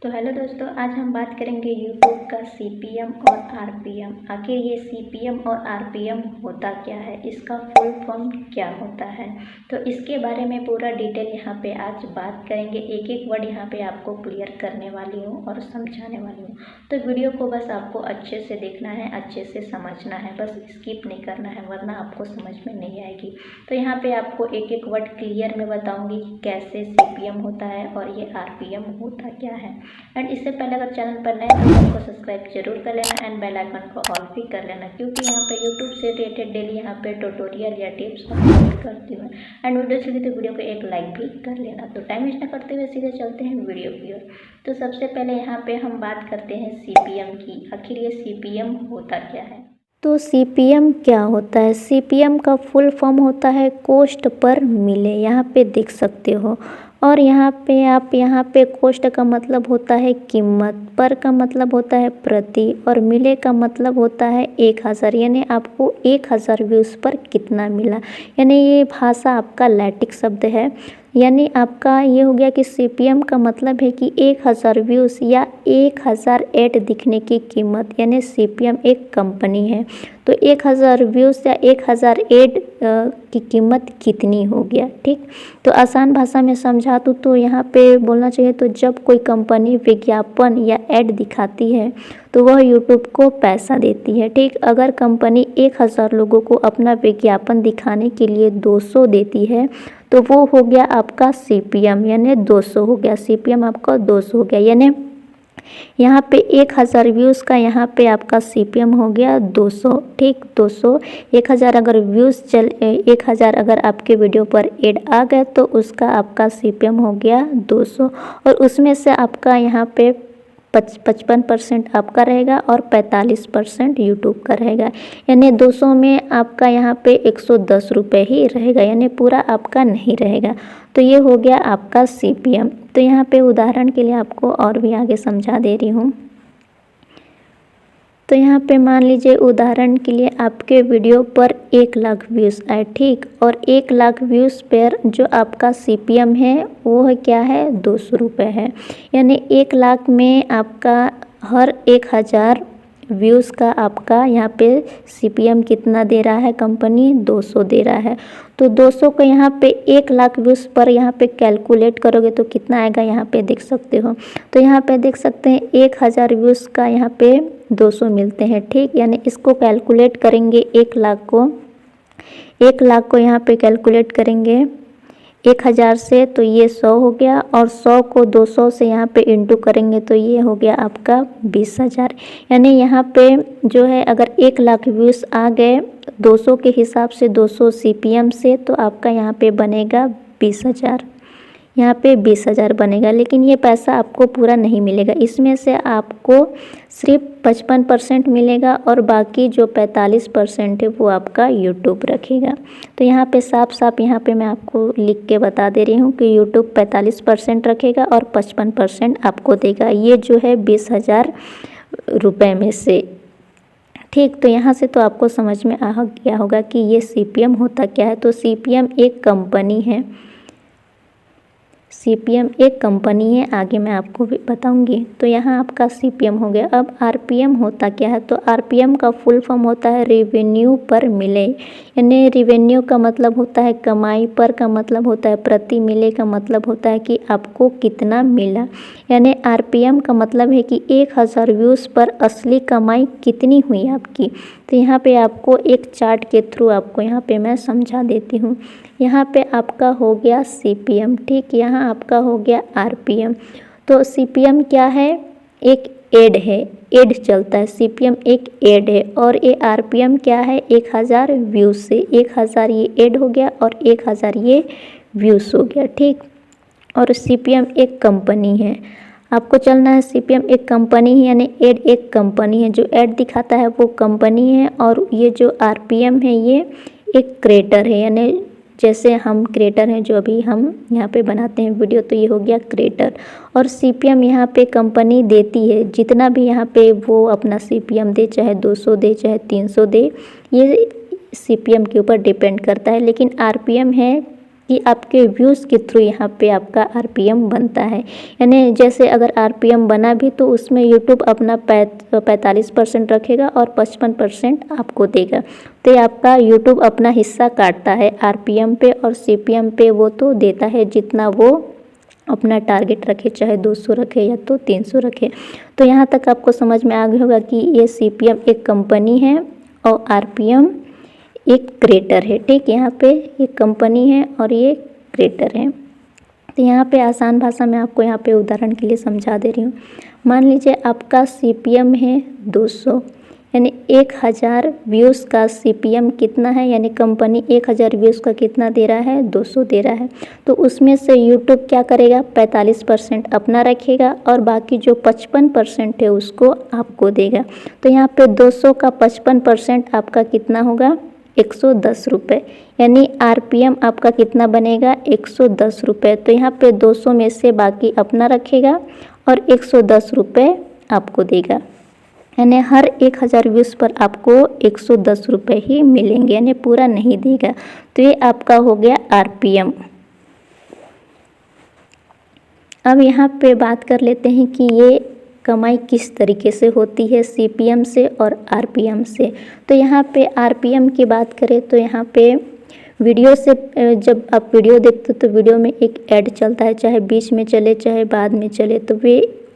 तो हेलो दोस्तों, आज हम बात करेंगे यूट्यूब का सीपीएम और आरपीएम। आखिर ये सीपीएम और आरपीएम होता क्या है, इसका फुल फॉर्म क्या होता है, तो इसके बारे में पूरा डिटेल यहाँ पे आज बात करेंगे। एक एक वर्ड यहाँ पे आपको क्लियर करने वाली हूँ और समझाने वाली हूँ। तो वीडियो को बस आपको अच्छे से देखना है, अच्छे से समझना है, बस स्किप नहीं करना है, वरना आपको समझ में नहीं आएगी। तो यहाँ पे आपको एक एक वर्ड क्लियर में बताऊँगी कि कैसे सीपीएम होता है और ये आरपीएम होता क्या है। एंड इससे पहले अगर चैनल पर नए तो चैनल को सब्सक्राइब जरूर कर लेना एंड बेल आइकन को ऑल भी कर लेना, क्योंकि यहाँ पे यूट्यूब से रिलेटेड डेली यहाँ पे ट्यूटोरियल या टिप्स अपलोड करती हूँ। एंड वीडियो अच्छी लगी तो वीडियो को एक लाइक भी कर लेना। तो टाइम वेस्ट न करते हुए सीधे चलते हैं वीडियो की ओर। तो सबसे पहले यहाँ पे हम बात करते हैं सीपीएम की। आखिर ये सीपीएम होता क्या है। तो सीपीएम क्या होता है। सीपीएम का फुल फॉर्म होता है कॉस्ट पर मिले, यहाँ पे देख सकते हो। और यहाँ पे कॉस्ट का मतलब होता है कीमत, पर का मतलब होता है प्रति, और मिले का मतलब होता है 1000, यानी आपको 1000 व्यूज़ पर कितना मिला। यानी ये भाषा आपका लैटिन शब्द है। यानी आपका ये हो गया कि सीपीएम का मतलब है कि 1000 व्यूज़ या 1000 ऐड दिखने की कीमत, यानी सीपीएम एक कंपनी है। तो 1000 व्यूज़ या 1000 ऐड की कीमत कितनी हो गया। ठीक, तो आसान भाषा में समझा दूँ तो यहाँ पे बोलना चाहिए, तो जब कोई कंपनी विज्ञापन या ऐड दिखाती है तो वह यूट्यूब को पैसा देती है। ठीक, अगर कंपनी 1000 लोगों को अपना विज्ञापन दिखाने के लिए 200 देती है तो वो हो गया आपका सीपीएम, यानी 200 हो गया। सीपीएम आपका 200 हो गया, यानी यहाँ पे 1000 व्यूज़ का यहाँ पे आपका सीपीएम हो गया 200। ठीक, 200 1000 अगर व्यूज़ 1000 अगर आपके वीडियो पर ऐड आ गए तो उसका आपका सीपीएम हो गया 200। और उसमें से आपका यहाँ पे 55% आपका रहेगा और 45% यूट्यूब का रहेगा। यानी 200 में आपका यहाँ पे 110 रुपये ही रहेगा, यानी पूरा आपका नहीं रहेगा। तो ये हो गया आपका सीपीएम। तो यहाँ पे उदाहरण के लिए आपको और भी आगे समझा दे रही हूँ। तो यहाँ पे मान लीजिए उदाहरण के लिए आपके वीडियो पर 1 लाख व्यूज़ आए। ठीक, और 1 लाख व्यूज़ पर जो आपका सीपीएम है वो है क्या है, 200 रुपये है। यानी 1 लाख में आपका हर 1000 व्यूज़ का आपका यहाँ पे सीपीएम कितना दे रहा है, कंपनी 200 दे रहा है। तो 200 को यहाँ पे 1 लाख व्यूज़ पर यहाँ पे कैलकुलेट करोगे तो कितना आएगा, यहाँ पे देख सकते हो। तो यहाँ पे देख सकते हैं 1000 व्यूज़ का यहाँ पे 200 मिलते हैं। ठीक, यानी इसको कैलकुलेट करेंगे 1 लाख को यहाँ पे कैलकुलेट करेंगे 1000 से तो ये 100 हो गया, और 100 को 200 से यहाँ पे इंटू करेंगे तो ये हो गया आपका 20,000। यानी यहाँ पे जो है अगर 1 लाख व्यूज़ आ गए 200 के हिसाब से, 200 सीपीएम से, तो आपका यहाँ पे बनेगा 20,000, यहाँ पे 20,000 बनेगा। लेकिन ये पैसा आपको पूरा नहीं मिलेगा, इसमें से आपको सिर्फ 55% मिलेगा और बाकी जो 45% है वो आपका यूट्यूब रखेगा। तो यहाँ पे साफ साफ यहाँ पे मैं आपको लिख के बता दे रही हूँ कि यूट्यूब 45% रखेगा और 55% आपको देगा, ये जो है 20,000 रुपये में से। ठीक, तो यहाँ से तो आपको समझ में आ गया होगा कि ये सीपीएम होता क्या है। तो सीपीएम एक कंपनी है, सीपीएम एक कंपनी है, आगे मैं आपको भी बताऊंगी। तो यहाँ आपका सीपीएम हो गया। अब आरपीएम होता क्या है। तो आरपीएम का फुल फॉर्म होता है रेवेन्यू पर मिले, यानी रेवेन्यू का मतलब होता है कमाई, पर का मतलब होता है प्रति, मिले का मतलब होता है कि आपको कितना मिला। यानी आरपीएम का मतलब है कि 1000 व्यूज़ पर असली कमाई कितनी हुई आपकी। तो यहाँ पे आपको एक चार्ट के थ्रू आपको यहाँ पे मैं समझा देती हूँ। यहाँ पे आपका हो गया सीपीएम। ठीक, यहाँ आपका हो गया आरपीएम। तो सीपीएम क्या है, एक ऐड है, ऐड चलता है। सीपीएम एक ऐड है, और ये आरपीएम क्या है, 1000 व्यूज़ से 1000 ये ऐड हो गया और 1000 ये व्यूज़ हो गया। ठीक, और सीपीएम एक कंपनी है, आपको चलना है। सीपीएम एक कंपनी है, यानी ऐड एक कंपनी है, जो ऐड दिखाता है वो कंपनी है। और ये जो आरपीएम है ये एक क्रिएटर है, यानी जैसे हम क्रिएटर हैं जो अभी हम यहाँ पे बनाते हैं वीडियो, तो ये हो गया क्रिएटर। और सीपीएम यहाँ पे कंपनी देती है, जितना भी यहाँ पे वो अपना सीपीएम दे, चाहे 200 दे चाहे 300 दे, ये सीपीएम के ऊपर डिपेंड करता है। लेकिन आरपीएम है कि आपके व्यूज़ के थ्रू यहाँ पे आपका आरपीएम बनता है। यानी जैसे अगर आरपीएम बना भी तो उसमें यूट्यूब अपना 45% रखेगा और 55% आपको देगा। तो ये आपका यूट्यूब अपना हिस्सा काटता है आरपीएम पे, और सीपीएम पे वो तो देता है जितना वो अपना टारगेट रखे, चाहे 200 रखे या तो 300 रखे। तो यहाँ तक आपको समझ में आ गया होगा कि ये सीपीएम एक कंपनी है और आरपीएम एक क्रिएटर है। ठीक, यहाँ पे ये कंपनी है और ये क्रिएटर है। तो यहाँ पे आसान भाषा में आपको यहाँ पे उदाहरण के लिए समझा दे रही हूँ। मान लीजिए आपका सीपीएम है 200, यानी 1000 व्यूज़ का सीपीएम कितना है, यानी कंपनी 1000 व्यूज़ का कितना दे रहा है, 200 दे रहा है। तो उसमें से यूट्यूब क्या करेगा, 45% अपना रखेगा और बाकी जो 55% है उसको आपको देगा। तो यहाँ पे 200 का 55% आपका कितना होगा, 110 रुपये, यानी आरपीएम आपका कितना बनेगा, 110 रुपये। तो यहाँ पे 200 में से बाकी अपना रखेगा और 110 रुपये आपको देगा, यानी हर 1000 व्यूज़ पर आपको 110 रुपये ही मिलेंगे, यानी पूरा नहीं देगा। तो ये आपका हो गया आरपीएम। अब यहाँ पे बात कर लेते हैं कि ये कमाई किस तरीके से होती है सीपीएम से और आरपीएम से। तो यहाँ पे आरपीएम की बात करें तो यहाँ पे वीडियो से, जब आप वीडियो देखते हो तो वीडियो में एक ऐड चलता है, चाहे बीच में चले चाहे बाद में चले, तो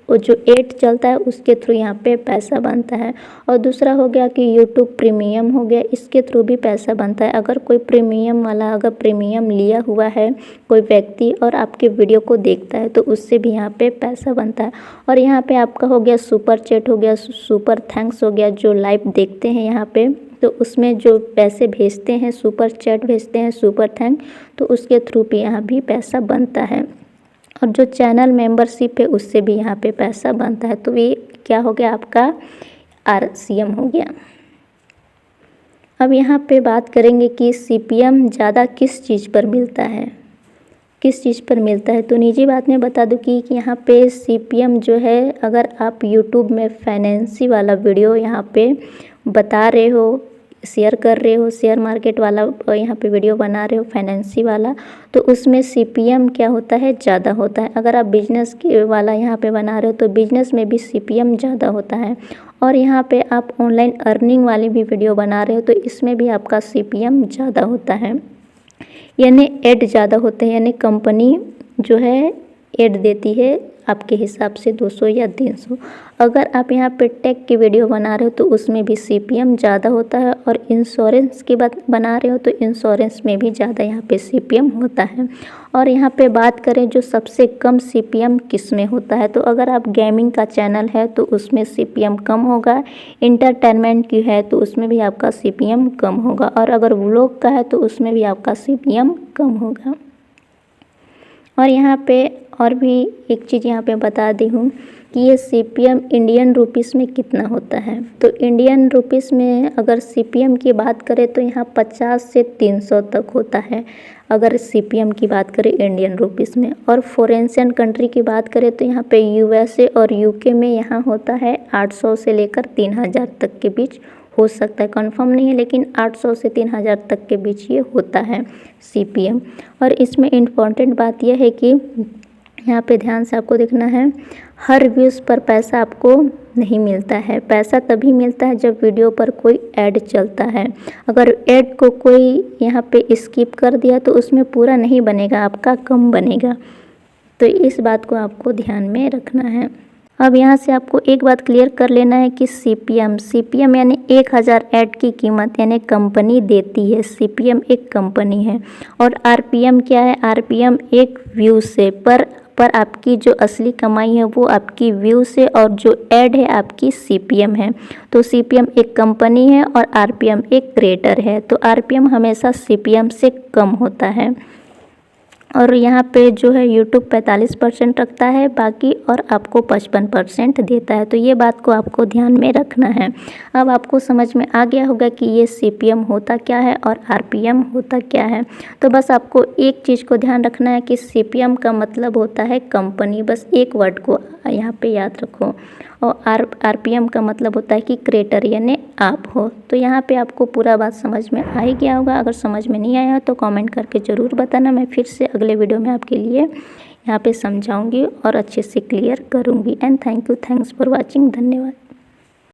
वो जो ऐड चलता है उसके थ्रू यहाँ पे पैसा बनता है। और दूसरा हो गया कि यूट्यूब प्रीमियम हो गया, इसके थ्रू भी पैसा बनता है। अगर कोई प्रीमियम वाला अगर प्रीमियम लिया हुआ है कोई व्यक्ति और आपके वीडियो को देखता है तो उससे भी यहाँ पे पैसा बनता है। और यहाँ पे आपका हो गया सुपर चैट हो गया, सुपर थैंक्स हो गया, जो लाइव देखते हैं यहाँ पे तो उसमें जो पैसे भेजते हैं, सुपर चैट भेजते हैं, सुपर थैंक, तो उसके थ्रू भी यहाँ भी पैसा बनता है। और जो चैनल मेंबरशिप है उससे भी यहाँ पे पैसा बनता है। तो ये क्या हो गया, आपका आरसीएम हो गया। अब यहाँ पे बात करेंगे कि सीपीएम ज़्यादा किस चीज़ पर मिलता है, किस चीज़ पर मिलता है। तो निजी बात में बता दूँ कि यहाँ पे सीपीएम जो है, अगर आप यूट्यूब में फाइनेंसी वाला वीडियो यहाँ पे बता रहे हो, शेयर कर रहे हो, शेयर मार्केट वाला यहाँ पे वीडियो बना रहे हो फाइनेंसी वाला, तो उसमें सीपीएम क्या होता है, ज़्यादा होता है। अगर आप बिजनेस के वाला यहाँ पे बना रहे हो तो बिजनेस में भी सीपीएम ज़्यादा होता है। और यहाँ पे आप ऑनलाइन अर्निंग वाली भी वीडियो बना रहे हो तो इसमें भी आपका सीपीएम ज़्यादा होता है, यानी ऐड ज़्यादा होते हैं, यानी कंपनी जो है ऐड देती है आपके हिसाब से 200 या 300। अगर आप यहाँ पे टेक की वीडियो बना रहे हो तो उसमें भी सीपीएम ज़्यादा होता है। और इंश्योरेंस की बात बना रहे हो तो इंश्योरेंस में भी ज़्यादा यहाँ पे सीपीएम होता है। और यहाँ पे बात करें जो सबसे कम सीपीएम किस में होता है, तो अगर आप गेमिंग का चैनल है तो उसमें सीपीएम कम होगा, इंटरटेनमेंट की है तो उसमें भी आपका सीपीएम कम होगा, और अगर व्लॉग का है तो उसमें भी आपका सीपीएम कम होगा। और यहाँ पे और भी एक चीज़ यहाँ पे बता दी हूँ कि ये सीपीएम इंडियन रुपीस में कितना होता है। तो इंडियन रुपीस में अगर सीपीएम की बात करें तो यहाँ 50 से 300 तक होता है, अगर सीपीएम की बात करें इंडियन रुपीस में। और फॉरेन कंट्री की बात करें तो यहाँ पे यूएसए और यूके में यहाँ होता है 800 से लेकर 3000 तक के बीच हो सकता है, कंफर्म नहीं है, लेकिन 800 से 3000 तक के बीच ये होता है सीपीएम। और इसमें इम्पॉर्टेंट बात यह है कि यहाँ पे ध्यान से आपको देखना है, हर व्यूज़ पर पैसा आपको नहीं मिलता है। पैसा तभी मिलता है जब वीडियो पर कोई ऐड चलता है। अगर ऐड को कोई यहाँ पे स्किप कर दिया तो उसमें पूरा नहीं बनेगा, आपका कम बनेगा। तो इस बात को आपको ध्यान में रखना है। अब यहाँ से आपको एक बात क्लियर कर लेना है कि सीपीएम यानी 1000 ऐड की कीमत यानी कंपनी देती है। सीपीएम एक कंपनी है। और आरपीएम क्या है, आरपीएम एक व्यू से पर आपकी जो असली कमाई है वो आपकी व्यू से, और जो ऐड है आपकी सीपीएम है। तो सीपीएम एक कंपनी है और आरपीएम एक क्रिएटर है। तो आरपीएम हमेशा सीपीएम से कम होता है। और यहाँ पे जो है यूट्यूब 45% रखता है बाकी, और आपको 55% देता है। तो ये बात को आपको ध्यान में रखना है। अब आपको समझ में आ गया होगा कि ये CPM होता क्या है और RPM होता क्या है। तो बस आपको एक चीज़ को ध्यान रखना है कि CPM का मतलब होता है कंपनी, बस एक वर्ड को यहाँ पे याद रखो। और RPM का मतलब होता है कि क्रिएटर यानी आप हो। तो यहाँ पे आपको पूरा बात समझ में आ ही गया होगा। अगर समझ में नहीं आया तो कमेंट करके ज़रूर बताना, मैं फिर से अगले वीडियो में आपके लिए यहाँ पे समझाऊंगी और अच्छे से क्लियर करूँगी। And thanks for watching. धन्यवाद।